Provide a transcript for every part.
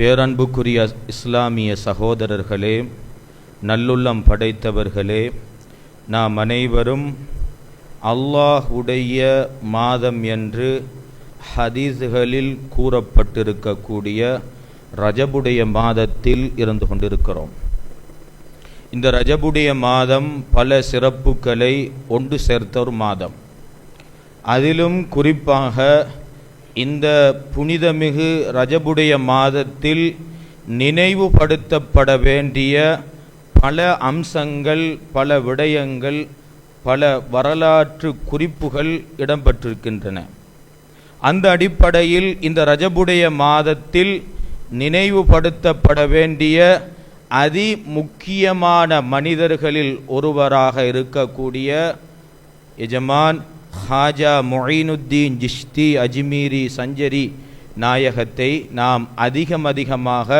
பேரன்புக்குரிய இஸ்லாமிய சகோதரர்களே, நல்லுள்ளம் படைத்தவர்களே, நாம் அனைவரும் அல்லாஹ்வுடைய மாதம் என்று ஹதீஸ்களில் கூறப்பட்டிருக்கக்கூடிய ரஜபுடைய மாதத்தில் இருந்து கொண்டிருக்கிறோம். இந்த ரஜபுடைய மாதம் பல சிறப்புகளை ஒன்று சேர்த்த ஒரு மாதம். அதிலும் குறிப்பாக இந்த புனிதமிகு ரஜபுடைய மாதத்தில் நினைவுபடுத்தப்பட வேண்டிய பல அம்சங்கள், பல விடயங்கள், பல வரலாற்று குறிப்புகள் இடம்பெற்றிருக்கின்றன. அந்த அடிப்படையில் இந்த ரஜபுடைய மாதத்தில் நினைவுபடுத்தப்பட வேண்டிய அதி முக்கியமான மனிதர்களில் ஒருவராக இருக்கக்கூடிய எஜமான் ஹாஜா முஈனுத்தீன் சிஷ்தி அஜ்மீரி சஞ்சரி நாயகத்தை நாம் அதிகமாக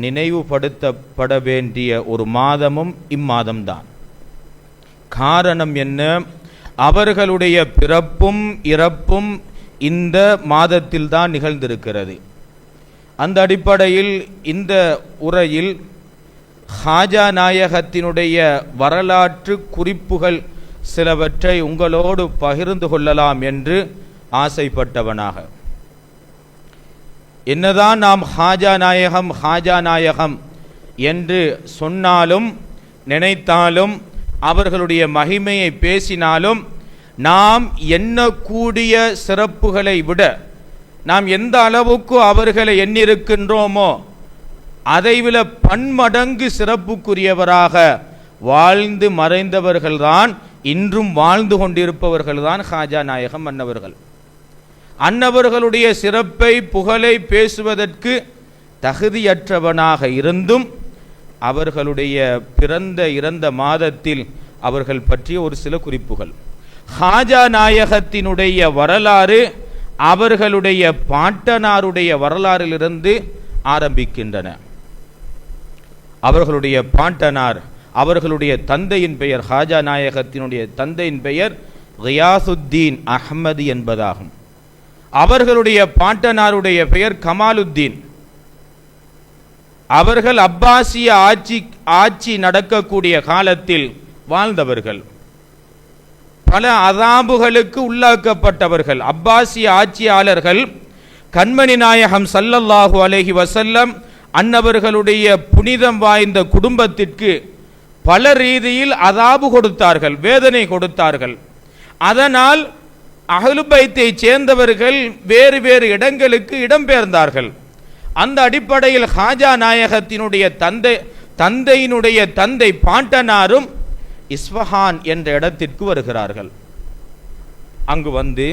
நினைவுபடுத்தப்பட வேண்டிய ஒரு மாதமும் இம்மாதம்தான். காரணம் என்ன? அவர்களுடைய பிறப்பும் இறப்பும் இந்த மாதத்தில் தான் நிகழ்ந்திருக்கிறது. அந்த அடிப்படையில் இந்த உரையில் ஹாஜா நாயகத்தினுடைய வரலாற்று குறிப்புகள் சிலவற்றை உங்களோடு பகிர்ந்து கொள்ளலாம் என்று ஆசைப்பட்டவனாக, என்னதான் நாம் ஹாஜா நாயகம் என்று சொன்னாலும் நினைத்தாலும் அவர்களுடைய மகிமையை பேசினாலும் நாம் எண்ணக்கூடிய சிறப்புகளை விட நாம் எந்த அளவுக்கு அவர்களை எண்ணிருக்கின்றோமோ அதைவிட பன்மடங்கு சிறப்புக்குரியவராக வாழ்ந்து மறைந்தவர்கள்தான், இன்றும் வாழ்ந்து கொண்டிருப்பவர்கள்தான் ஹாஜா நாயகம் அன்னவர்கள். அன்னவர்களுடைய சிறப்பை புகழை பேசுவதற்கு தகுதியற்றவனாக இருந்தும் அவர்களுடைய பிறந்த இறந்த மாதத்தில் அவர்கள் பற்றிய ஒரு சில குறிப்புகள். ஹாஜா நாயகத்தினுடைய வரலாறு அவர்களுடைய பாட்டனாருடைய வரலாறிலிருந்து ஆரம்பிக்கின்றன. அவர்களுடைய பாட்டனார், அவர்களுடைய தந்தையின் பெயர், ஹாஜா நாயகத்தினுடைய தந்தையின் பெயர் கியாசுத்தீன் அஹ்மது என்பதாகும். அவர்களுடைய பாட்டனாருடைய பெயர் கமாலுத்தீன். அவர்கள் அப்பாசிய ஆட்சி நடக்கக்கூடிய காலத்தில் வாழ்ந்தவர்கள். பல அதாபுகளுக்கு உள்ளாக்கப்பட்டவர்கள். அப்பாசிய ஆட்சியாளர்கள் கண்மணி நாயகம் ஸல்லல்லாஹு அலைஹி வஸல்லம் அன்னவர்களுடைய புனிதம் வாய்ந்த குடும்பத்திற்கு பல ரீதியில் அதாபு கொடுத்தார்கள், வேதனை கொடுத்தார்கள். அதனால் அஹ்லு பைத்தை சேர்ந்தவர்கள் வேறு வேறு இடங்களுக்கு இடம்பெயர்ந்தார்கள். அந்த அடிப்படையில் ஹாஜா நாயகத்தினுடைய தந்தையினுடைய தந்தை பாட்டனாரும் இஸ்ஃபஹான் என்ற இடத்திற்கு வருகிறார்கள். அங்கு வந்து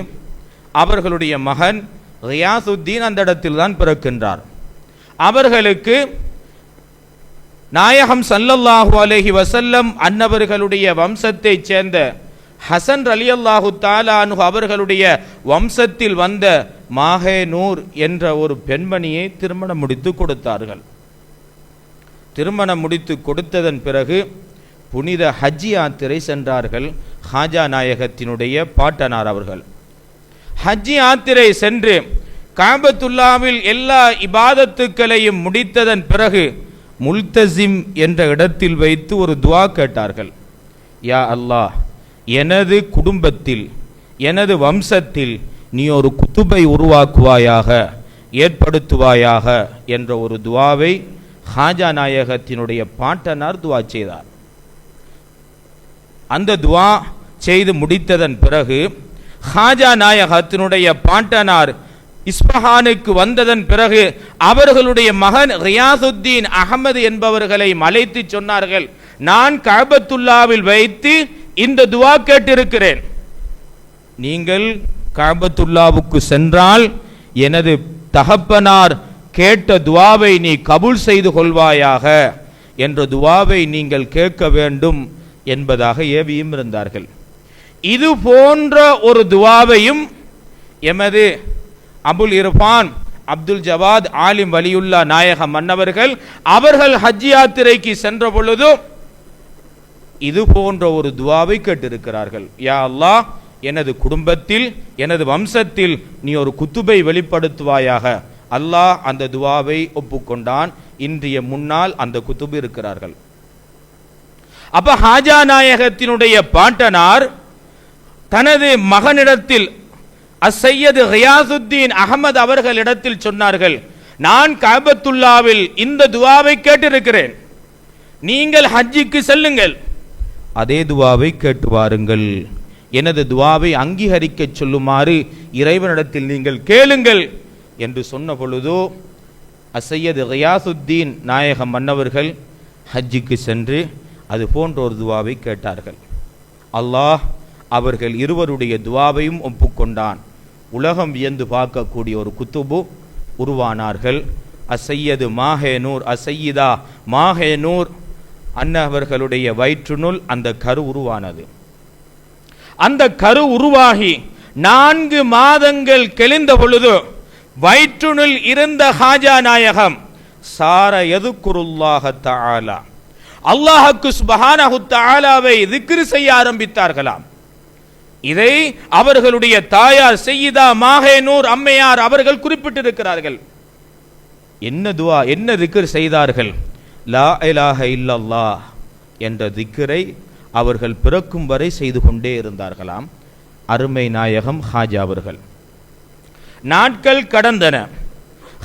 அவர்களுடைய மகன் கியாசுத்தீன் அந்த இடத்தில் தான் பிறக்கின்றார். அவர்களுக்கு நாயகம் ஸல்லல்லாஹு அலைஹி வஸல்லம் அன்னவர்களுடைய வம்சத்தை சேர்ந்த ஹசன் ரலியல்லாஹு தஆலா அன்ஹு அவர்களுடைய வம்சத்தில் வந்த மாஹே நூர் என்ற ஒரு பெண்மணியை திருமணம் முடித்து கொடுத்தார்கள். திருமணம் முடித்து கொடுத்ததன் பிறகு புனித ஹஜ் யாத்திரை சென்றார்கள். ஹாஜா நாயகத்தினுடைய பாட்டனார் அவர்கள் ஹஜ் யாத்திரை சென்று காபத்துல்லாவில் எல்லா இபாதத்துக்களையும் முடித்ததன் பிறகு முல்தசிம் என்ற இடத்தில் வைத்து ஒரு துஆ கேட்டார்கள். யா அல்லாஹ், எனது குடும்பத்தில், எனது வம்சத்தில் நீ ஒரு குத்துபை உருவாக்குவாயாக, ஏற்படுத்துவாயாக என்ற ஒரு துஆவை ஹாஜா நாயகத்தினுடைய பாட்டனார் துஆ செய்தார். அந்த துஆ செய்து முடித்ததன் பிறகு ஹாஜா நாயகத்தினுடைய பாட்டனார் இஸ்ஃபஹானுக்கு வந்ததன் பிறகு அவர்களுடைய மகன் கியாசுத்தீன் அஹ்மது என்பவர்களை அழைத்து சொன்னார்கள், நான் கஅபத்துல்லாவில் வைத்து இந்த துஆ கேட்டிருக்கிறேன். நீங்கள் கஅபத்துல்லாவுக்கு சென்றால் எனது தகப்பனார் கேட்ட துஆவை நீ கபூல் செய்து கொள்வாயாக என்ற துஆவை நீங்கள் கேட்க வேண்டும் என்பதாக ஏவியும் இருந்தார்கள். இது போன்ற ஒரு துஆவையும் எமது அபுல் இர்ஃபான் அப்துல் ஜவாத் ஆலிம் வலியுல்லா நாயகம் மன்னவர்கள் அவர்கள் ஹஜ் யாத்திரைக்கு சென்ற பொழுது இது போன்ற ஒரு துஆவை கேட்டிருக்கிறார்கள். யா அல்லாஹ், எனது குடும்பத்தில், எனது வம்சத்தில் நீ ஒரு குத்துபை வெளிப்படுத்துவாயாக, அல்லாஹ் அந்த துவாவை ஒப்புக்கொண்டான். இன்றைய முன்னால் அந்த குத்துபு இருக்கிறார்கள். அப்ப ஹாஜா நாயகத்தினுடைய பாட்டனார் தனது மகனிடத்தில் அஸ்ஸையது கியாசுத்தீன் அகமது அவர்களிடத்தில் சொன்னார்கள், நான் கஅபத்துல்லாவில் இந்த துவாவை கேட்டிருக்கிறேன், நீங்கள் ஹஜ்ஜுக்கு செல்லுங்கள், அதே துவாவை கேட்டு வாருங்கள், எனது துவாவை அங்கீகரிக்க சொல்லுமாறு இறைவனிடத்தில் நீங்கள் கேளுங்கள் என்று சொன்ன பொழுது அஸ்ஸையது கியாசுத்தீன் நாயகம் மன்னவர்கள் ஹஜ்ஜுக்கு சென்று அது போன்ற ஒரு துவாவை கேட்டார்கள். அல்லாஹ் அவர்கள் இருவருடைய துவாவையும் ஒப்புக்கொண்டான். உலகம் வியந்து பார்க்கக்கூடிய ஒரு குத்துபு உருவானார்கள். அஸ்ஸையது மாஹேனூர் அஸ்ஸையிதா மாஹேனூர் அன்னவர்களுடைய வயிற்றுனுள் அந்த கரு உருவானது. அந்த கரு உருவாகி 4 மாதங்கள் கழிந்த பொழுது வயிற்றுனுள் இருந்த ஹாஜா நாயகம் சார யதுக்குருல்லாஹ தஆலா, அல்லாஹ்வுக்கு சுப்ஹானஹு தஆலாவை திக்ர் செய்ய ஆரம்பித்தார்களாம். இதை அவர்களுடைய தாயார் சையிதா மாஹேனூர் அம்மையார் அவர்கள் குறிப்பிட்டிருக்கிறார்கள். என்ன துவா, என்ன திக்ர் செய்தார்கள்? லா இலாஹ இல்லல்லாஹ் என்ற திக்ரை அவர்கள் பிறக்கும் வரை செய்து கொண்டே இருந்தார்களாம். அருமை நாயகம் ஹாஜா அவர்கள். நாட்கள் கடந்தன.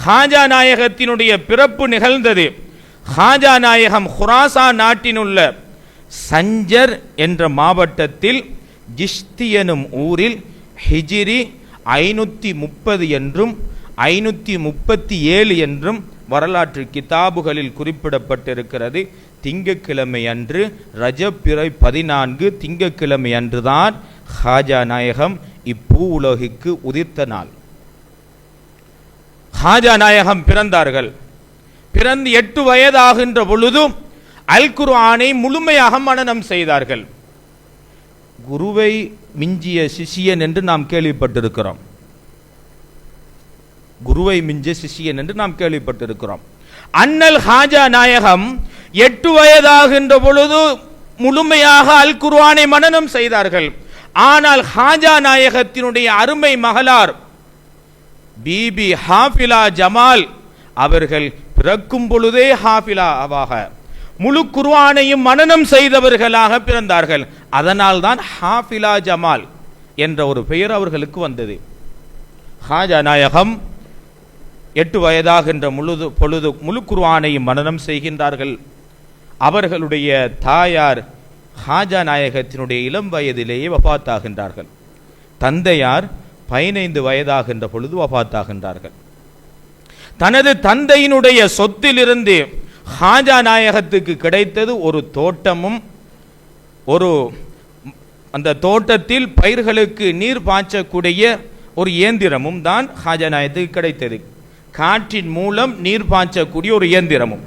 ஹாஜா நாயகத்தினுடைய பிறப்பு நிகழ்ந்தது. ஹாஜா நாயகம் குராசான் நாட்டினுள்ள சஞ்சர் என்ற மாவட்டத்தில் ஜிஷ்தி எனும் ஊரில் ஹிஜ்ரி 530 என்றும் 537 என்றும் வரலாற்று கிதாபுகளில் குறிப்பிடப்பட்டிருக்கிறது. திங்கக்கிழமை அன்று ரஜப் பிறை 14 திங்கக்கிழமை அன்றுதான் ஹாஜா நாயகம் இப்பூ உலகிற்கு உதிர்த்த நாள். ஹாஜா நாயகம் பிறந்தார்கள். பிறந்து 8 வயதாகின்ற பொழுது அல் குர்ஆனை முழுமையாக மனனம் செய்தார்கள். குருவை மிஞ்சிய சிஷியன் என்று நாம் கேள்விப்பட்டிருக்கிறோம். குருவை மிஞ்சிய சிஷியன் என்று நாம் கேள்விப்பட்டிருக்கிறோம். அண்ணல் ஹாஜா நாயகம் 8 வயதாகின்ற பொழுது முழுமையாக அல் குர்ஆனை மனனம் செய்தார்கள். ஆனால் ஹாஜா நாயகத்தினுடைய அருமை மகளார் பிபி ஹாஃபிலா ஜமால் அவர்கள் பிறக்கும் பொழுதே ஹாஃபிலாவாக முழு குர்ஆனையும் மனனம் செய்தவர்களாக பிறந்தார்கள். அதனால் தான் ஹாஃபிலா ஜமால் என்ற ஒரு பெயர் அவர்களுக்கு வந்தது. ஹாஜா நாயகம் 8 வயதாகின்ற பொழுது முழு குர்ஆனையும் மனனம் செய்கின்றார்கள். அவர்களுடைய தாயார் ஹாஜா நாயகத்தினுடைய இளம் வயதிலேயே வஃபாத்தாகின்றார்கள். தந்தையார் 15 வயதாகின்ற பொழுது வஃபாத்தாகின்றார்கள். தனது தந்தையினுடைய சொத்திலிருந்து ஹாஜா நாயகத்துக்கு கிடைத்தது ஒரு தோட்டமும் அந்த தோட்டத்தில் பயிர்களுக்கு நீர் பாய்ச்சக்கூடிய ஒரு இயந்திரமும் தான் ஹாஜா நாயகத்துக்கு கிடைத்தது. காற்றின் மூலம் நீர் பாய்ச்சக்கூடிய ஒரு இயந்திரமும்.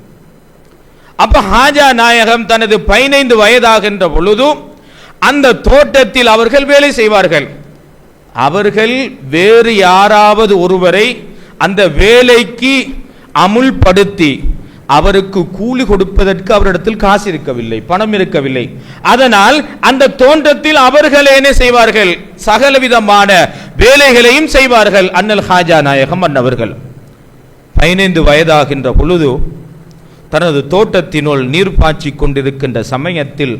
அப்ப ஹாஜா நாயகம் தனது 15 வயதாகின்ற பொழுது அந்த தோட்டத்தில் அவர்கள் வேலை செய்வார்கள். அவர்கள் வேறு யாராவது ஒருவரை அந்த வேலைக்கு அமுல்படுத்தி அவருக்கு கூலி கொடுப்பதற்கு அவரிடத்தில் காசு இருக்கவில்லை, பணம் இருக்கவில்லை. அதனால் அந்த தோட்டத்தில் அவர்கள் என்ன செய்வார்கள்? சகலவிதமான வேலைகளையும் செய்வார்கள். அண்ணல் ஹாஜா நாயகம் அன்னவர்கள் 15 வயதாகின்ற பொழுது தனது தோட்டத்தினுள் நீர் பாய்ச்சி கொண்டிருக்கின்ற சமயத்தில்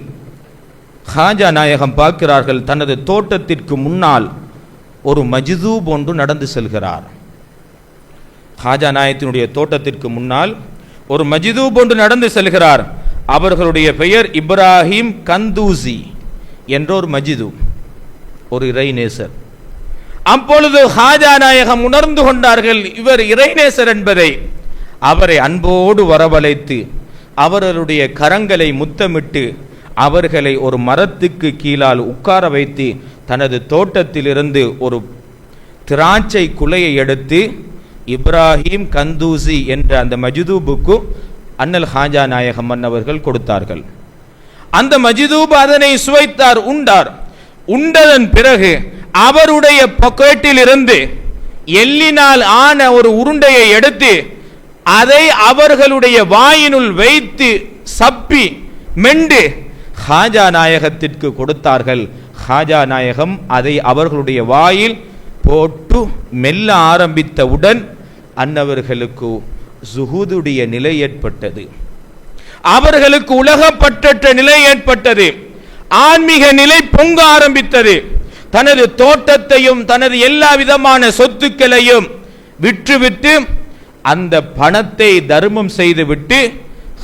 ஹாஜா நாயகம் பார்க்கிறார்கள், தனது தோட்டத்திற்கு முன்னால் ஒரு மஜ்தூப் ஒன்று நடந்து செல்கிறார். ஹாஜா நாயகத்தினுடைய தோட்டத்திற்கு முன்னால் ஒரு மஜ்தூப் ஒன்று நடந்து செல்கிறார். அவர்களுடைய பெயர் இப்ராஹிம் கந்தூசி என்ற ஒரு மஜ்தூப், ஒரு இறைநேசர். அப்பொழுது ஹாஜா நாயகம் உணர்ந்து கொண்டார்கள் இவர் இறைநேசர் என்பதை. அவரை அன்போடு வரவழைத்து அவர்களுடைய கரங்களை முத்தமிட்டு அவர்களை ஒரு மரத்துக்கு கீழால் உட்கார வைத்து தனது தோட்டத்திலிருந்து ஒரு திராட்சை குலையை எடுத்து இப்ராஹிம் கந்தூசி என்ற அந்த மஜ்தூபுக்கு அண்ணல் ஹாஜா நாயகம் அவர்கள் கொடுத்தார்கள். அந்த மஜ்தூப் அதனை சுவைத்தார், உண்டார். உண்டதன் பிறகு அவருடைய பாக்கெட்டில் இருந்து எள்ளினால் ஆன ஒரு உருண்டையை எடுத்து அதை அவர்களுடைய வாயினுள் வைத்து சப்பி மெண்டு ஹாஜா நாயகத்திற்கு கொடுத்தார்கள். ஹாஜா நாயகம் அதை அவர்களுடைய வாயில் போட்டு மெல்ல ஆரம்பித்தவுடன் அன்னவர்களுக்கு ஜுஹூதுடைய நிலை ஏற்பட்டது, அவர்களுக்கு உலகப்பற்ற நிலை ஏற்பட்டது, ஆன்மீக நிலை பொங்க ஆரம்பித்தது. தனது தோட்டத்தையும் தனது எல்லா விதமான சொத்துக்களையும் விற்றுவிட்டு அந்த பணத்தை தர்மம் செய்துவிட்டு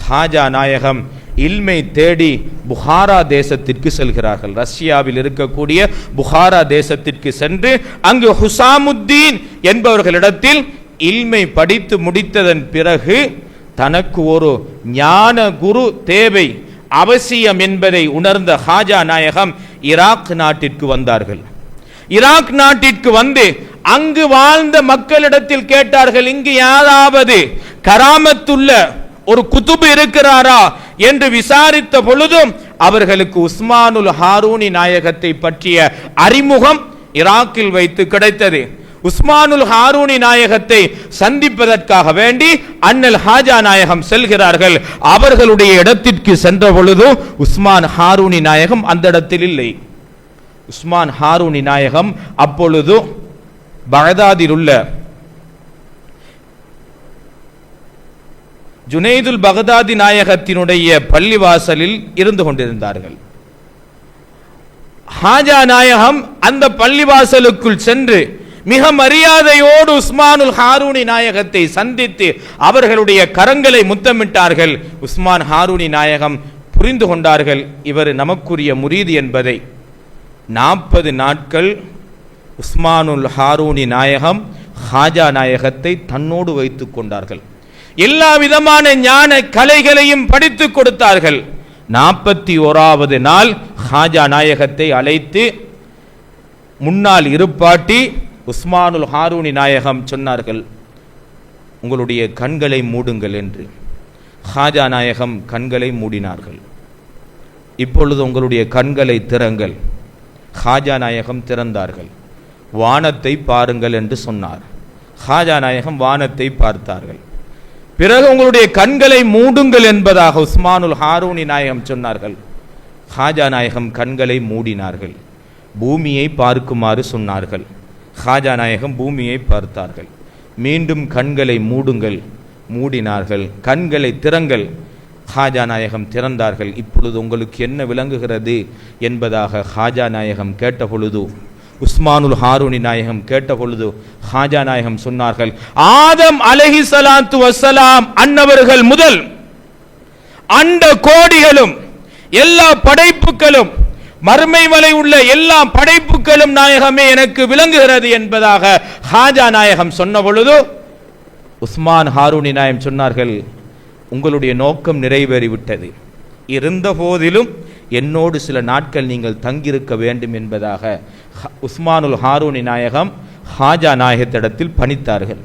ஹாஜா நாயகம் இல்மை தேடி புகாரா தேசத்திற்கு செல்கிறார்கள். ரஷ்யாவில் இருக்கக்கூடிய புகாரா தேசத்திற்கு சென்று அங்கு ஹுசாமுத்தீன் என்பவர்களிடத்தில் இல்மை படித்து முடித்ததன் பிறகு தனக்கு ஒரு ஞான குரு தேவை அவசியம் என்பதை உணர்ந்த ஹாஜா நாயகம் ஈராக் நாட்டிற்கு வந்தார்கள். ஈராக் நாட்டிற்கு வந்து அங்கு வாழ்ந்த மக்களிடத்தில் கேட்டார்கள், இங்கு யாராவது கராமத்துள்ள ஒரு குதுபு இருக்கிறாரா என்று விசாரித்த பொழுதும் அவர்களுக்கு உஸ்மானுல் ஹாரூனி நாயகத்தை பற்றிய அறிமுகம் ஈராக்கில் வைத்து கிடைத்தது. உஸ்மானுல் ஹாரூனி நாயகத்தை சந்திப்பதற்காக வேண்டி அண்ணல் ஹாஜா நாயகம் செல்கிறார்கள். அவர்களுடைய இடத்திற்கு சென்ற பொழுது உஸ்மான் ஹாரூனி நாயகம் அந்த இடத்தில் இல்லை. உஸ்மான் ஹாரூனி நாயகம் அப்பொழுது பகதாதில் உள்ள ஜுனைதுல் பகதாதி நாயகத்தினுடைய பள்ளிவாசலில் இருந்து கொண்டிருந்தார்கள். ஹாஜா நாயகம் அந்த பள்ளிவாசலுக்குள் சென்று மிக மரியாதையோடு உஸ்மானுல் ஹாரூனி நாயகத்தை சந்தித்து அவர்களுடைய கரங்களை முத்தமிட்டார்கள். உஸ்மான் ஹாரூனி நாயகம் புரிந்து கொண்டார்கள், இவர் நமக்குரிய முரீது என்பதை. 40 நாட்கள் உஸ்மானுல் ஹாரூனி நாயகம் ஹாஜா நாயகத்தை தன்னோடு வைத்துக் கொண்டார்கள். எல்லா விதமான ஞான கலைகளையும் படித்துக் கொடுத்தார்கள். 41வது நாள் ஹாஜா நாயகத்தை அழைத்து முன்னால் இருப்பாட்டி உஸ்மானுல் ஹாரூனி நாயகம் சொன்னார்கள், உங்களுடைய கண்களை மூடுங்கள் என்று. ஹாஜா நாயகம் கண்களை மூடினார்கள். இப்பொழுது உங்களுடைய கண்களை திறங்கள். ஹாஜா நாயகம் திறந்தார்கள். வானத்தை பாருங்கள் என்று சொன்னார். ஹாஜா நாயகம் வானத்தை பார்த்தார்கள். பிறகு உங்களுடைய கண்களை மூடுங்கள் என்பதாக உஸ்மானுல் ஹாரூனி நாயகம் சொன்னார்கள். ஹாஜா நாயகம் கண்களை மூடினார்கள். பூமியை பார்க்குமாறு சொன்னார்கள். ஹாஜா நாயகம் பூமியை பார்த்தார்கள். மீண்டும் கண்களை மூடுங்கள், மூடினார்கள். கண்களை திறங்கள். ஹாஜா நாயகம் திறந்தார்கள். இப்பொழுது உங்களுக்கு என்ன விளங்குகிறது என்பதாக ஹாஜா நாயகம் கேட்ட பொழுது, உஸ்மானுல் ஹாரூனி நாயகம் கேட்ட பொழுது ஹாஜா நாயகம் சொன்னார்கள், ஆதம் அலைஹிஸ்ஸலாத்து வஸ்ஸலாம் அன்னவர்கள் முதல் அண்ட கோடிகளும் எல்லா படைப்புகளும் மறுமை வரை உள்ள எல்லா படைப்புகளும் நாயகமே எனக்கு விளங்குகிறது என்பதாக ஹாஜா நாயகம் சொன்ன பொழுது உஸ்மான் ஹாரூனி நாயகம் சொன்னார்கள், உங்களுடைய நோக்கம் நிறைவேறிவிட்டது, இருந்த போதிலும் என்னோடு சில நாட்கள் நீங்கள் தங்கியிருக்க வேண்டும் என்பதாக உஸ்மானுல் ஹாரூனி நாயகம் ஹாஜா நாயகத்திடத்தில் பணித்தார்கள்.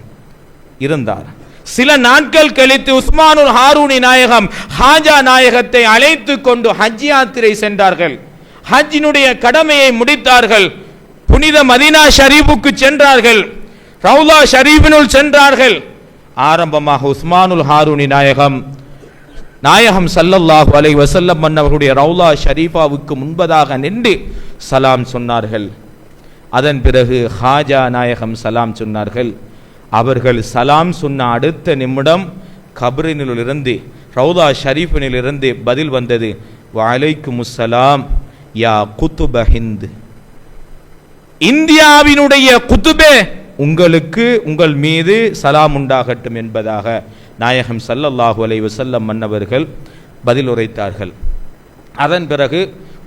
இருந்தார். சில நாட்கள் கழித்து உஸ்மானுல் ஹாரூனி நாயகம் ஹாஜா நாயகத்தை அழைத்து கொண்டு ஹஜ் யாத்திரை சென்றார்கள். ஹஜ்ஜினுடைய கடமையை முடித்தார்கள். புனித மதீனா ஷரீஃபுக்கு சென்றார்கள். ரவுலா ஷரீஃபினுள் சென்றார்கள். ஆரம்பமாக உஸ்மானுல் ஹாரூனி நாயகம் ஸல்லல்லாஹு அலைஹி வஸல்லம் அவர்களுடைய ரவுலா ஷரீஃபாவுக்கு முன்பதாக நின்று சலாம் சொன்னார்கள். அதன் பிறகு ஹாஜா நாயகம் சலாம் சொன்னார்கள். அவர்கள் சலாம் சொன்ன அடுத்த நிமிடம் கபரினிலிருந்து ரவுலா ஷரீஃபினிலிருந்து பதில் வந்தது, வஅலைக்குமுஸ்ஸலாம் யா குதுப ஹிந்த், இந்தியாவினுடைய குதுபே உங்களுக்கு உங்கள் மீது சலாம் உண்டாகட்டும் என்பதாக நாயகம் ஸல்லல்லாஹு அலைஹி வஸல்லம் மன்னவர்கள் பதில் உரைத்தார்கள். அதன் பிறகு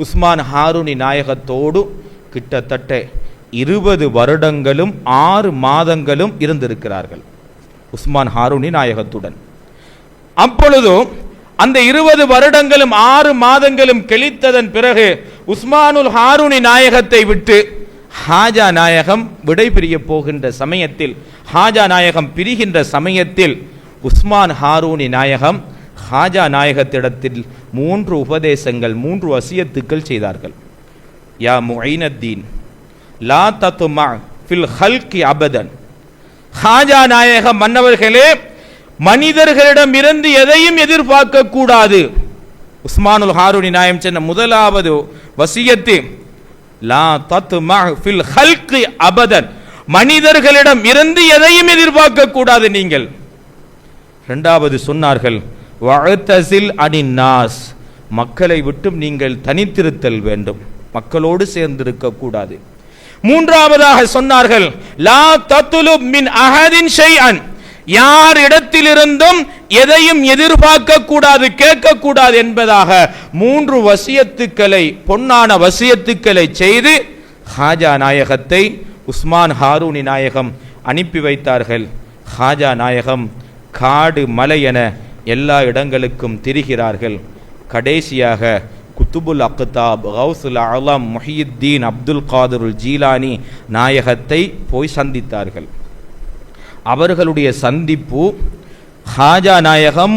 உஸ்மான் ஹாரூனி நாயகத்தோடு கிட்டத்தட்ட 20 வருடங்களும் 6 மாதங்களும் இருந்திருக்கிறார்கள் உஸ்மான் ஹாரூனி நாயகத்துடன். அப்பொழுது அந்த 20 வருடங்களும் 6 மாதங்களும் கழித்ததன் பிறகு உஸ்மானுல் ஹாரூனி நாயகத்தை விட்டு ஹாஜா நாயகம் விடை பிரிய போகின்ற சமயத்தில், ஹாஜா நாயகம் பிரிகின்ற சமயத்தில் உஸ்மான் ஹாரூனி நாயகம் ஹாஜா நாயகத்திடத்தில் 3 உபதேசங்கள், 3 வசியத்துக்கள் செய்தார்கள். யா முஐனத்தீன் லா தத்மா ஃபில் ஹல்கி அபதன். ஹாஜா நாயகம் மன்னவர்களே, மனிதர்களிடம் இருந்து எதையும் எதிர்பார்க்க கூடாது. உஸ்மானுல் ஹாரூனி நாயகம் சொன்ன முதலாவது வசியத்து லா தத்மா ஃபில் ஹல்கி அபதன், மனிதர்களிடம் இருந்து எதையும் எதிர்பார்க்க கூடாது நீங்கள். இரண்டாவது சொன்னார்கள், வஅதஸில் அனின் நாஸ், மக்களை விட்டும் நீங்கள் தனித்திருத்தல் வேண்டும், மக்களோடு சேர்ந்திருக்க கூடாது. மூன்றாவதாக சொன்னார்கள், லா தத்லுப் மின் அஹதின் ஷைஅன், யார் இடத்திலிருந்தும் எதையும் எதிர்பார்க்க கூடாது, கேட்க கூடாது என்பதாக 3 வசியத்துக்களை, பொன்னான வசியத்துக்களை செய்து ஹாஜா நாயகத்தை உஸ்மான் ஹாரூனி நாயகம் அனுப்பி வைத்தார்கள். ஹாஜா நாயகம் காடு மலை என எல்லா இடங்களுக்கும் திரிகிறார்கள். கடைசியாக குத்துபுல் அக்தாப் கௌசுல் அலம் முஹியுத்தீன் அப்துல் காதிருல் ஜீலானி நாயகத்தை போய் சந்தித்தார்கள். அவர்களுடைய சந்திப்பு, ஹாஜா நாயகம்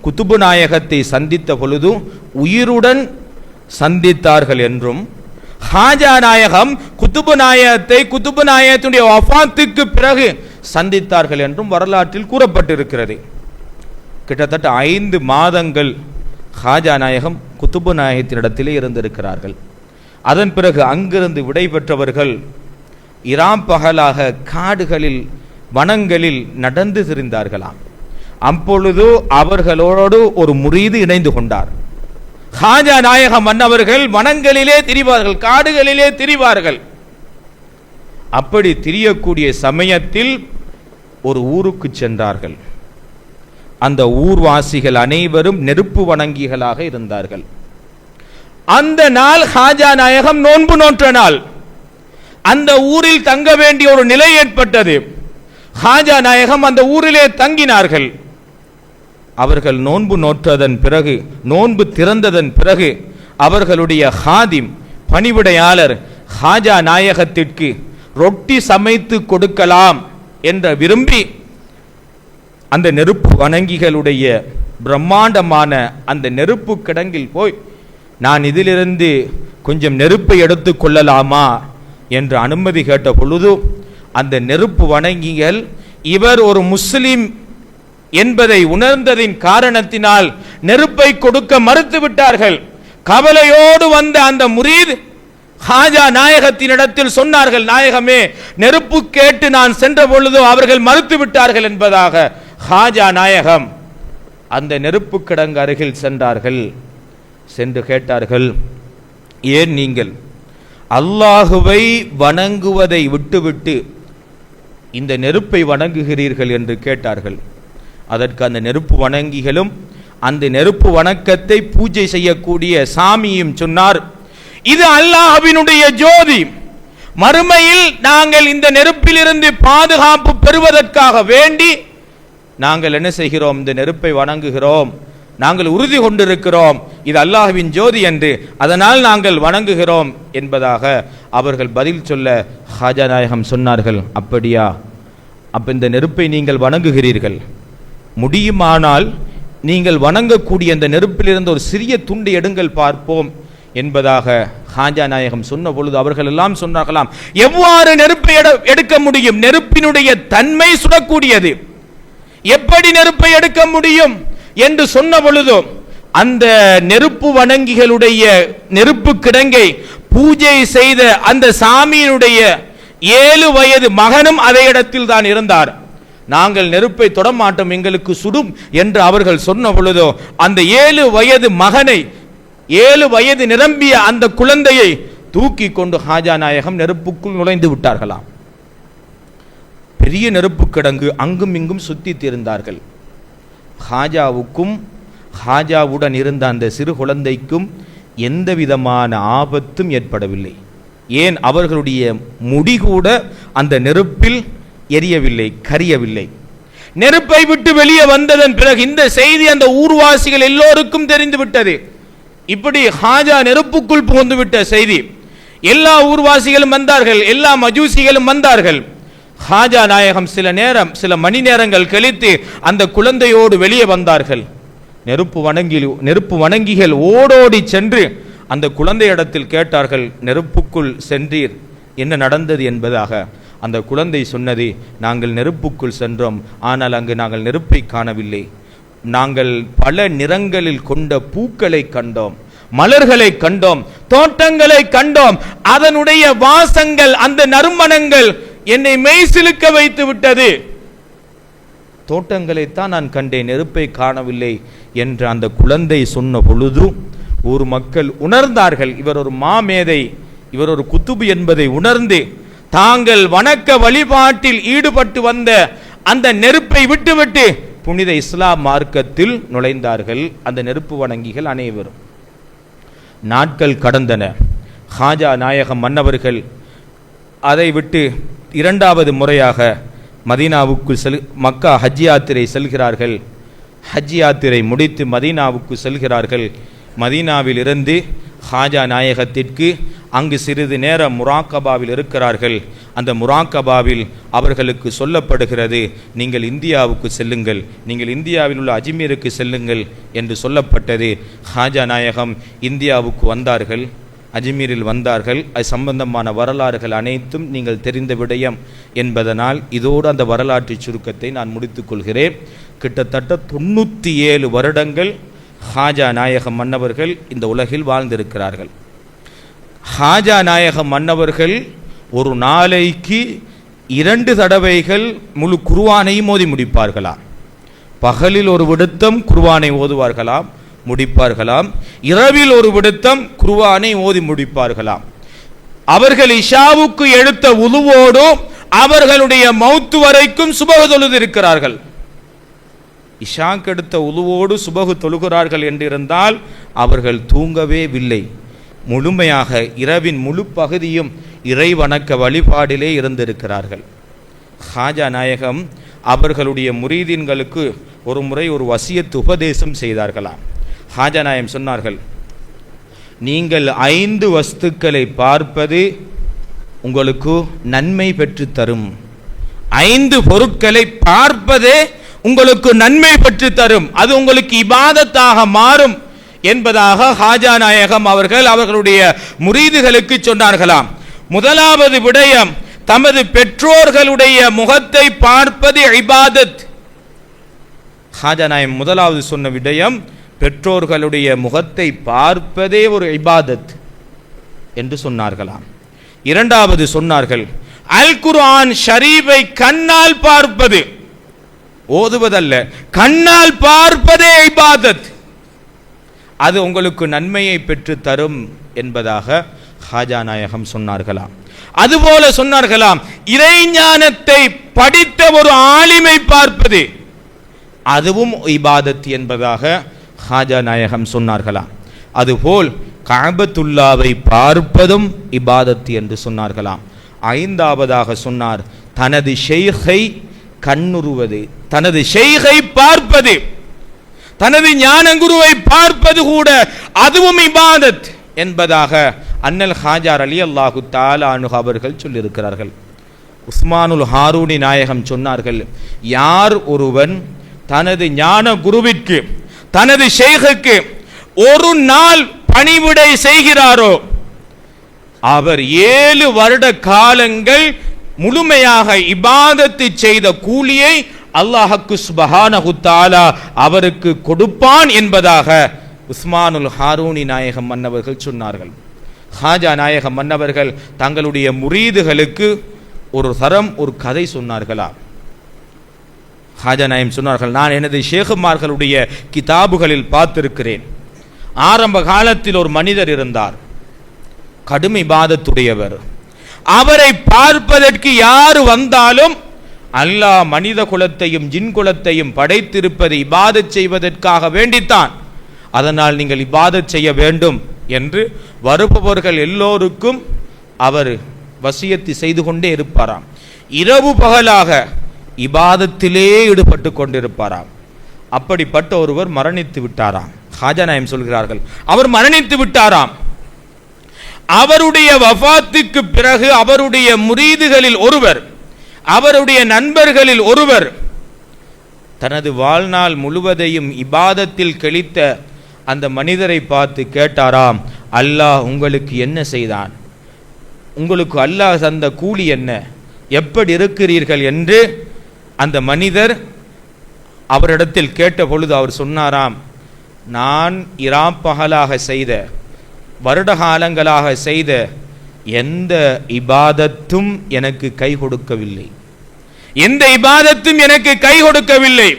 குத்துபு நாயகத்தை சந்தித்த பொழுது உயிருடன் சந்தித்தார்கள் என்றும், ஹாஜா நாயகம் குத்துபு நாயகத்துடைய வஃபாத்துக்கு பிறகு சந்தித்தார்கள் என்றும் வரலாற்றில் கூறப்பட்டிருக்கிறது. கிட்டத்தட்ட 5 மாதங்கள் ஹாஜா நாயகம் குத்துபு நாயகத்தினிடத்திலே இருந்திருக்கிறார்கள். அதன் பிறகு அங்கிருந்து விடைபெற்றவர்கள் இராம் பகலாக காடுகளில் வனங்களில் நடந்து திரிந்தார்களாம். அப்பொழுது அவர்களோடு ஒரு முரீது இணைந்து கொண்டார். ஹாஜா நாயகம் மன்னவர்கள் வனங்களிலே திரிவார்கள், காடுகளிலே திரிவார்கள். அப்படி திரியக்கூடிய சமயத்தில் ஒரு ஊருக்கு சென்றார்கள். அந்த ஊர்வாசிகள் அனைவரும் நெருப்பு வணங்கிகளாக இருந்தார்கள். அந்த நாள் ஹாஜா நாயகம் நோன்பு நோற்ற நாள். அந்த ஊரில் தங்க வேண்டிய ஒரு நிலை ஏற்பட்டது. ஹாஜா நாயகம் அந்த ஊரிலே தங்கினார்கள். அவர்கள் நோன்பு நோற்றதன் பிறகு, நோன்பு திறந்ததன் பிறகு அவர்களுடைய ஹாதிம், பணிவிடையாளர் ஹாஜா நாயகத்திற்கு ரொட்டி சமைத்து கொடுக்கலாம் என்ற விரும்பி அந்த நெருப்பு வணங்கிகளுடைய பிரம்மாண்டமான அந்த நெருப்பு கிடங்கில் போய், நான் இதிலிருந்து கொஞ்சம் நெருப்பை எடுத்து கொள்ளலாமா என்று அனுமதி கேட்ட பொழுது, அந்த நெருப்பு வணங்கிகள் இவர் ஒரு முஸ்லிம் என்பதை உணர்ந்ததின் காரணத்தினால் நெருப்பை கொடுக்க மறுத்து விட்டார்கள். கவலையோடு வந்த அந்த முரீத் ஹாஜா நாயகத்தினிடத்தில் சொன்னார்கள், நாயகமே, நெருப்பு கேட்டு நான் சென்ற பொழுது அவர்கள் மறுத்து விட்டார்கள் என்பதாக. ஹாஜா நாயகம் அந்த நெருப்பு கிடங்கு அருகில் சென்றார்கள். சென்று கேட்டார்கள், ஏன் நீங்கள் அல்லாஹுவை வணங்குவதை விட்டுவிட்டு இந்த நெருப்பை வணங்குகிறீர்கள் என்று கேட்டார்கள். அதற்கு அந்த நெருப்பு வணங்கிகளும் அந்த நெருப்பு வணக்கத்தை பூஜை செய்யக்கூடிய சாமியும் சொன்னார், இது அல்லாஹ்வினுடைய ஜோதி, மறுமையில் நாங்கள் இந்த நெருப்பிலிருந்து பாதுகாப்பு பெறுவதற்காக வேண்டி நாங்கள் என்ன செய்கிறோம், இந்த நெருப்பை வணங்குகிறோம், நாங்கள் உறுதி கொண்டிருக்கிறோம் இது அல்லாஹ்வின் ஜோதி என்று, அதனால் நாங்கள் வணங்குகிறோம் என்பதாக அவர்கள் பதில் சொல்ல ஹாஜா நாயகம் சொன்னார்கள், அப்படியா, அப்ப இந்த நெருப்பை நீங்கள் வணங்குகிறீர்கள், முடியுமானால் நீங்கள் வணங்கக்கூடிய அந்த நெருப்பிலிருந்து ஒரு சிறிய துண்டு எடுங்கள் பார்ப்போம் என்பதாக ஹாஜா நாயகம் சொன்ன பொழுது அவர்கள் எல்லாம் சொன்னார்களாம், எவ்வாறு நெருப்பை எடுக்க முடியும், நெருப்பினுடைய தன்மை சுடக்கூடியது, எப்படி நெருப்பை எடுக்க முடியும் என்று சொன்ன பொழுது அந்த நெருப்பு வணங்கிகளுடைய நெருப்பு கிடங்கை பூஜை செய்த அந்த சாமியினுடைய 7 வயது மகனும் அதே இடத்தில் தான் இருந்தார். நாங்கள் நெருப்பை தொடமாட்டோம், எங்களுக்கு சுடும் என்று அவர்கள் சொன்ன பொழுதோ அந்த 7 வயது மகனை, 7 வயது நிரம்பிய அந்த குழந்தையை தூக்கி கொண்டு ஹாஜா நாயகம் நெருப்புக்குள் நுழைந்து விட்டார்களாம். பெரிய நெருப்பு கிடங்கு, அங்கும் இங்கும் சுத்தி திரிந்தார்கள். ஹாஜாவுக்கும் ஹாஜாவுடன் இருந்த அந்த சிறு குழந்தைக்கும் எந்த விதமான ஆபத்தும் ஏற்படவில்லை. ஏன், அவர்களுடைய முடி கூட அந்த நெருப்பில் எரியவில்லை, கரியவில்லை. நெருப்பை விட்டு வெளியே வந்ததன் பிறகு இந்த செய்தி அந்த ஊர்வாசிகள் எல்லோருக்கும் தெரிந்து விட்டது. இப்படி ஹாஜா நெருப்புக்குள் புகுந்து விட்ட செய்தி எல்லா ஊர்வாசிகளும் வந்தார்கள், எல்லா மஜூசிகளும் வந்தார்கள். ஹாஜா நாயகம் சில மணி நேரங்கள் கழித்து அந்த குழந்தையோடு வெளியே வந்தார்கள். நெருப்பு வணங்கிகள் ஓடோடி சென்று அந்த குழந்தையிடத்தில் கேட்டார்கள், நெருப்புக்குள் சென்றீர், என்ன நடந்தது என்பதாக. அந்த குழந்தை சொன்னது, நாங்கள் நெருப்புக்குள் சென்றோம், ஆனால் அங்கு நாங்கள் நெருப்பை காணவில்லை, நாங்கள் பல நிறங்களில் கொண்ட பூக்களை கண்டோம், மலர்களை கண்டோம், தோட்டங்களை கண்டோம், அதனுடைய வாசங்கள், அந்த நறுமணங்கள் என்னை மெய்சிலுக்க வைத்து விட்டது. தோட்டங்களைத்தான் நான் கண்டேன், நெருப்பை காணவில்லை என்று அந்த குழந்தை சொன்ன பொழுது ஊர் மக்கள் உணர்ந்தார்கள், இவர் ஒரு மாமேதை, இவர் ஒரு குத்துபு என்பதை உணர்ந்து தாங்கள் வணக்க வழிபாட்டில் ஈடுபட்டு வந்த அந்த நெருப்பை விட்டுவிட்டு புனித இஸ்லாம் மார்க்கத்தில் நுழைந்தார்கள் அந்த நெருப்பு வணங்கிகள் அனைவரும். நாட்கள் கடந்தன. ஹாஜா நாயகம் மன்னவர்கள் அதை விட்டு இரண்டாவது முறையாக மதீனாவுக்கு மக்கா ஹஜ் யாத்திரை செல்கிறார்கள். ஹஜ் யாத்திரை முடித்து மதீனாவுக்கு செல்கிறார்கள். மதீனாவில் இருந்து ஹாஜா நாயகத்திற்கு அங்கு சிறிது நேரம் முராக்கபாவில் இருக்கிறார்கள். அந்த முராக்கபாவில் அவர்களுக்கு சொல்லப்படுகிறது, நீங்கள் இந்தியாவுக்கு செல்லுங்கள், நீங்கள் இந்தியாவில் உள்ள அஜ்மீருக்கு செல்லுங்கள் என்று சொல்லப்பட்டது. ஹாஜா நாயகம் இந்தியாவுக்கு வந்தார்கள், அஜ்மீரில் வந்தார்கள். அது சம்பந்தமான வரலாறுகள் அனைத்தும் நீங்கள் தெரிந்த விடயம் என்பதனால் இதோடு அந்த வரலாற்று சுருக்கத்தை நான் முடித்துக் கொள்கிறேன். கிட்டத்தட்ட 97 வருடங்கள் ஹாஜா நாயகம் மன்னவர்கள் இந்த உலகில் வாழ்ந்திருக்கிறார்கள். ஹாஜா நாயகம் மன்னவர்கள் ஒரு நாளைக்கு 2 தடவைகள் முழு குர்ஆனையும் ஓதி முடிப்பார்களாம். பகலில் ஒரு விடுத்தம் குர்ஆனை ஓதுவார்களாம், முடிப்பார்களாம். இரவில் ஒரு விடுத்தம் குர்ஆனை ஓதி முடிப்பார்களாம். அவர்கள் இஷாவுக்கு எடுத்த உதுவோடு அவர்களுடைய மௌத்து வரைக்கும் சுபஹ் தொழுது இருக்கிறார்கள். இஷாக்கு எடுத்த உதுவோடு சுபஹ் தொழுகிறார்கள் என்றிருந்தால் அவர்கள் தூங்கவே இல்லை. முழுமையாக இரவின் முழு பகுதியும் இறை வணக்க வழிபாடிலே இருந்திருக்கிறார்கள். ஹாஜா நாயகம் அவர்களுடைய முரீதீன்களுக்கு ஒரு முறை ஒரு வசியத்து உபதேசம் செய்தார்களாம். ஹாஜா நாயகம் சொன்னார்கள், நீங்கள் 5 வஸ்துக்களை பார்ப்பது உங்களுக்கு நன்மை பெற்று தரும். 5 பொருட்களை பார்ப்பதே உங்களுக்கு நன்மை பெற்று தரும், அது உங்களுக்கு இபாதத்தாக மாறும் என்பதாக ஹாஜா நாயகம் அவர்கள் அவர்களுடைய முரீதுகளுக்கு சொன்னார்களாம். முதலாவது விடயம், தமது பெற்றோர்களுடைய முகத்தை பார்ப்பது இபாதத். ஹாஜா நாயகம் முதலாவது சொன்ன விடயம், பெற்றோர்களுடைய முகத்தை பார்ப்பதே ஒரு இபாதத் என்று சொன்னார்களாம். இரண்டாவது சொன்னார்கள், அல் குர்ஆன் ஷரீஃபை கண்ணால் பார்ப்பது, ஓதுவதல்ல, கண்ணால் பார்ப்பதே இபாதத், அது உங்களுக்கு நன்மையை பெற்று தரும் என்பதாக ஹாஜா நாயகம் சொன்னார்களாம். அதுபோல சொன்னார்களாம், இறைஞானத்தை படித்த ஒரு ஆலிமை பார்ப்பது அதுவும் இபாதத் என்பதாக ஹாஜா நாயகம் சொன்னார்களாம். அதுபோல் கஅபத்துல்லாவை பார்ப்பதும் இபாதத் என்று சொன்னார்களாம். ஐந்தாவதாக சொன்னார், தனது ஷைഖை கண்ணுறுவது, தனது ஷைഖை பார்ப்பது, தனது ஞானகுருவை பார்ப்பது கூட அதுவும் இபாதத் என்பதாக அன்னல் ஹாஜா ரலியல்லாஹு தஆலா அன்ஹு அவர்கள் சொல்லியிருக்கிறார்கள். உஸ்மானுல் ஹாரூனி நாயகம் சொன்னார்கள், யார் ஒருவன் தனது ஞான குருவிற்கு, தனது ஷைഖுக்கு ஒரு நாள் பணிவிடை செய்கிறாரோ அவர் 7 வருட காலங்கள் முழுமையாக இபாதத்து செய்த கூலியை அல்லாஹ்வுக்கு சுப்ஹானஹு தஆலா அவருக்கு கொடுப்பான் என்பதாக உஸ்மானுல் ஹாரூனி நாயகம் மன்னவர்கள் சொன்னார்கள். ஹாஜா நாயகம் மன்னவர்கள் தங்களுடைய முரீதுகளுக்கு ஒரு தரம் ஒரு கதை சொன்னார்களா? ஹாஜா நாயகம் சொன்னார்கள், நான் எனது ஷேகுமார்களுடைய கிதாபுகளில் பார்த்திருக்கிறேன். ஆரம்ப காலத்தில் ஒரு மனிதர் இருந்தார், கடும் இபாதத்துடையவர். அவரை பார்ப்பதற்கு யார் வந்தாலும் அல்லாஹ் மனித குலத்தையும் ஜின் குலத்தையும் படைத்திருப்பது இபாதத் செய்வதற்காக வேண்டித்தான், அதனால் நீங்கள் இபாதத் செய்ய வேண்டும் என்று வருபவர்கள் எல்லோருக்கும் அவர் வசியத்து செய்து கொண்டே இருப்பாராம். இரவு பகலாக இபாதத்திலே ஈடுபட்டு கொண்டிருப்பாராம். அப்படிப்பட்ட ஒருவர் மரணித்து விட்டாராம். ஹாஜா நாயகம் சொல்கிறார்கள், அவர் மரணித்து விட்டாராம். அவருடைய வஃபாத்துக்கு பிறகு அவருடைய முரீதுகளில் ஒருவர், அவருடைய நண்பர்களில் ஒருவர் தனது வாழ்நாள் முழுவதையும் இபாதத்தில் கழித்த அந்த மனிதரை பார்த்து கேட்டாராம், அல்லாஹ் உங்களுக்கு என்ன செய்தான், உங்களுக்கு அல்லாஹ் தந்த கூலி என்ன, எப்படி இருக்கிறீர்கள் என்று அந்த மனிதர் அவரிடத்தில் கேட்ட பொழுது அவர் சொன்னாராம், நான் இராப்பகலாக செய்த, வருடகாலங்களாக செய்த எந்த இபாதத்தும் எனக்கு கை கொடுக்கவில்லை, எந்த இபாதத்தும் எனக்கு கை கொடுக்கவில்லை.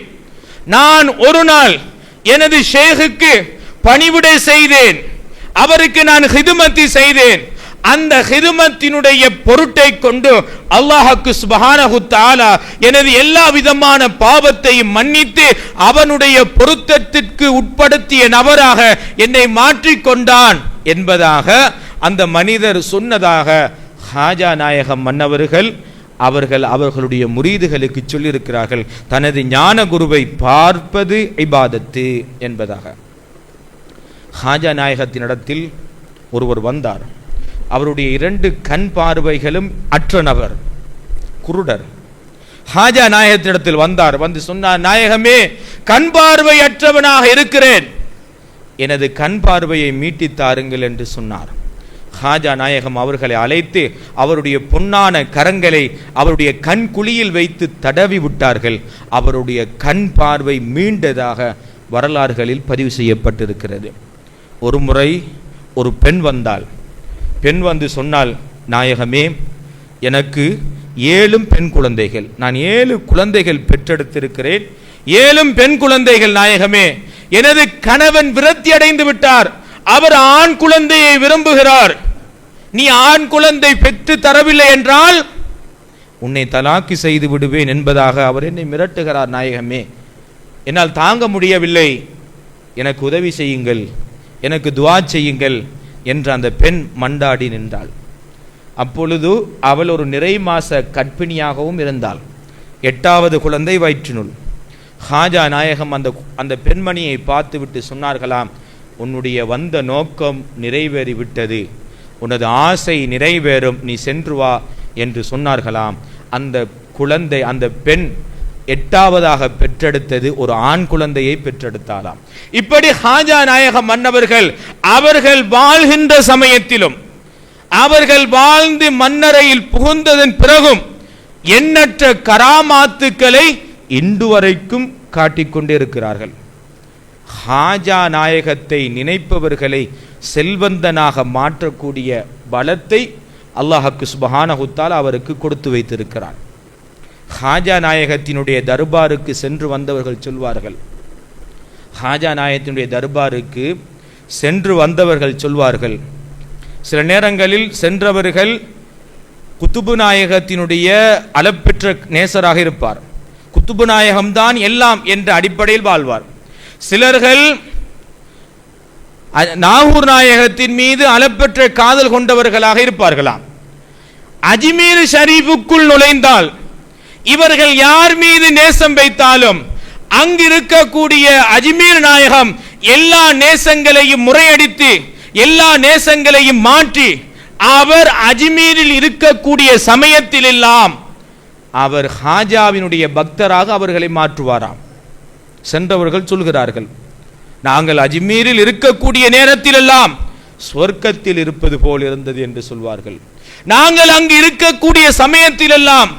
நான் ஒரு நாள் எனது ஷேகுக்கு பணிவிடை செய்தேன், அவருக்கு நான் ஹிதுமத்தி செய்தேன். அந்த ஹிதுமத்தினுடைய பொருட்டை கொண்டு அல்லாஹ்வுக்கு சுப்ஹானஹு தஆலா எனது எல்லா விதமான பாவத்தையும் மன்னித்து அவனுடைய பொருத்தத்திற்கு உட்படுத்திய நபராக என்னை மாற்றிக்கொண்டான் என்பதாக அந்த மனிதர் சொன்னதாக ஹாஜா நாயகம் மன்னவர்கள் அவர்களுடைய முரீதுகளுக்கு சொல்லியிருக்கிறார்கள். தனது ஞான குருவை பார்ப்பது இபாதத்து என்பதாக. ஹாஜா நாயகத்தினிடத்தில் ஒருவர் வந்தார். அவருடைய 2 கண் பார்வைகளும் அற்ற நபர், குருடர். ஹாஜா நாயகத்திடத்தில் வந்தார். வந்து சொன்னார், நாயகமே, கண் பார்வை அற்றவனாக இருக்கிறேன், எனது கண் பார்வையை மீட்டித் தாருங்கள் என்று சொன்னார். ஹாஜா நாயகம் அவர்களை அழைத்து அவருடைய பொன்னான கரங்களை அவருடைய கண் குழியில் வைத்து தடவி விட்டார்கள். அவருடைய கண் பார்வை மீண்டதாக வரலாறுகளில் பதிவு செய்யப்பட்டிருக்கிறது. ஒரு முறை ஒரு பெண் வந்தாள். பெண் வந்து சொன்னால், நாயகமே, எனக்கு 7 பெண் குழந்தைகள், நான் 7 குழந்தைகள் பெற்றெடுத்திருக்கிறேன், 7 பெண் குழந்தைகள். நாயகமே, எனது கணவன் விரக்தி அடைந்து விட்டார், அவர் ஆண் குழந்தையை விரும்புகிறார், நீ ஆண் குழந்தை பெற்று தரவில்லை என்றால் உன்னை தலாக்கு செய்து விடுவேன் என்பதாக அவர் என்னை மிரட்டுகிறார். நாயகமே, என்னால் தாங்க முடியவில்லை, எனக்கு உதவி செய்யுங்கள், எனக்கு துஆ செய்யுங்கள் என்று அந்த பெண் மண்டாடி நின்றாள். அப்பொழுது அவள் ஒரு நிறை மாச கர்ப்பிணியாகவும் இருந்தாள். 8வது குழந்தை வயிற்றினுள். ஹாஜா நாயகம் அந்த பெண்மணியை பார்த்துவிட்டு சொன்னார்களாம், உன்னுடைய வந்த நோக்கம் நிறைவேறிவிட்டது, உனது ஆசை நிறைவேறும், நீ சென்று வா என்று சொன்னார்களாம். அந்த குழந்தை, அந்த பெண் 8வதாக பெற்றெடுத்தது ஒரு ஆண் குழந்தையை பெற்றெடுத்தாராம். இப்படி ஹாஜா நாயகம் மன்னவர்கள் அவர்கள் வாழ்கின்ற சமயத்திலும் அவர்கள் வாழ்ந்து மன்னரையில் புகுந்ததன் பிறகும் எண்ணற்ற கராமாத்துக்களை இன்று வரைக்கும் காட்டிக்கொண்டே இருக்கிறார்கள். ஹாஜா நாயகத்தை நினைப்பவர்களை செல்வந்தனாக மாற்றக்கூடிய பலத்தை அல்லாஹ்வுக்கு சுப்ஹானஹு தஆலா அவருக்கு கொடுத்து வைத்திருக்கிறார். ஹாஜா நாயகத்தினுடைய தர்பாருக்கு சென்று வந்தவர்கள் சொல்வார்கள், ஹாஜா நாயகத்தினுடைய தர்பாருக்கு சென்று வந்தவர்கள் சொல்வார்கள், சில நேரங்களில் சென்றவர்கள் குத்துபு நாயகத்தினுடைய அளப்பெற்ற நேசராக இருப்பார், குத்துபு நாயகம்தான் எல்லாம் என்ற அடிப்படையில் வாழ்வார். சிலர்கள் நாகூர் நாயகத்தின் மீது அளப்பெற்ற காதல் கொண்டவர்களாக இருப்பார்களாம். அஜ்மீர் ஷரீஃபுக்குள் நுழைந்தால் இவர்கள் யார் மீது நேசம் வைத்தாலும் அங்கிருக்கக்கூடிய அஜ்மீர் நாயகம் எல்லா நேசங்களையும் முறையடித்து எல்லா நேசங்களையும் மாற்றி அவர் அஜ்மீரில் இருக்கக்கூடிய சமயத்தில் எல்லாம் அவர் ஹாஜாவினுடைய பக்தராக அவர்களை மாற்றுவாராம். சென்றவர்கள் சொல்கிறார்கள், நாங்கள் அஜ்மீரில் இருக்கக்கூடிய நேரத்தில் எல்லாம் சொர்க்கத்தில் இருப்பது போல் இருந்தது என்று சொல்வார்கள். நாங்கள் அங்கு இருக்கக்கூடிய சமயத்தில் எல்லாம்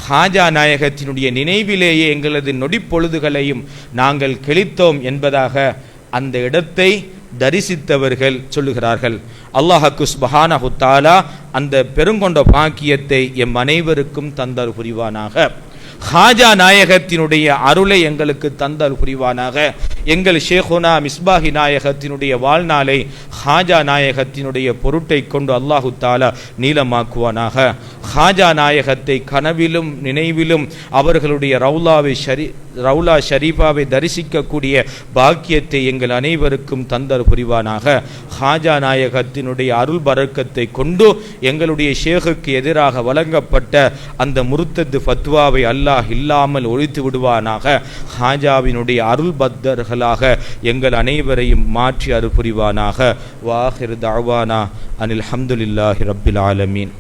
ஹாஜா நாயகத்தினுடைய நினைவிலேயே எங்களது நொடி பொழுதுகளையும் நாங்கள் கழித்தோம் என்பதாக அந்த இடத்தை தரிசித்தவர்கள் சொல்லுகிறார்கள். அல்லாஹ்வுக்கு சுப்ஹானஹு தஆலா அந்த பெருங்கொண்ட பாக்கியத்தை எம் அனைவருக்கும் தந்தல் புரிவானாக. ஹாஜா நாயகத்தினுடைய அருளை எங்களுக்கு தந்தல் புரிவானாக. எங்கள் ஷேகுனா மிஸ்பாஹி நாயகத்தினுடைய வாழ்நாளை ஹாஜா நாயகத்தினுடைய பொருட்டை கொண்டு அல்லாஹு தாலா நீளமாக்குவானாக. ஹாஜா நாயகத்தை கனவிலும் நினைவிலும் அவர்களுடைய ரவுலா ஷரீஃபாவை தரிசிக்கக்கூடிய பாக்கியத்தை எங்கள் அனைவருக்கும் தந்தல் புரிவானாக. ஹாஜா நாயகத்தினுடைய அருள் பரக்கத்தை கொண்டு எங்களுடைய ஷேகுக்கு எதிராக வழங்கப்பட்ட அந்த முர்த்தது ஃபத்வாவை அல்லாஹ் இல்லாமல் ஒழித்து விடுவானாக. ஹாஜாவினுடைய அருள் பக்தர்களாக எங்கள் அனைவரையும் மாற்றி அருள் புரிவானாக. வாஹிர் தஅவானா அனில் ஹம்துலில்லாஹி ரப்பில் ஆலமீன்.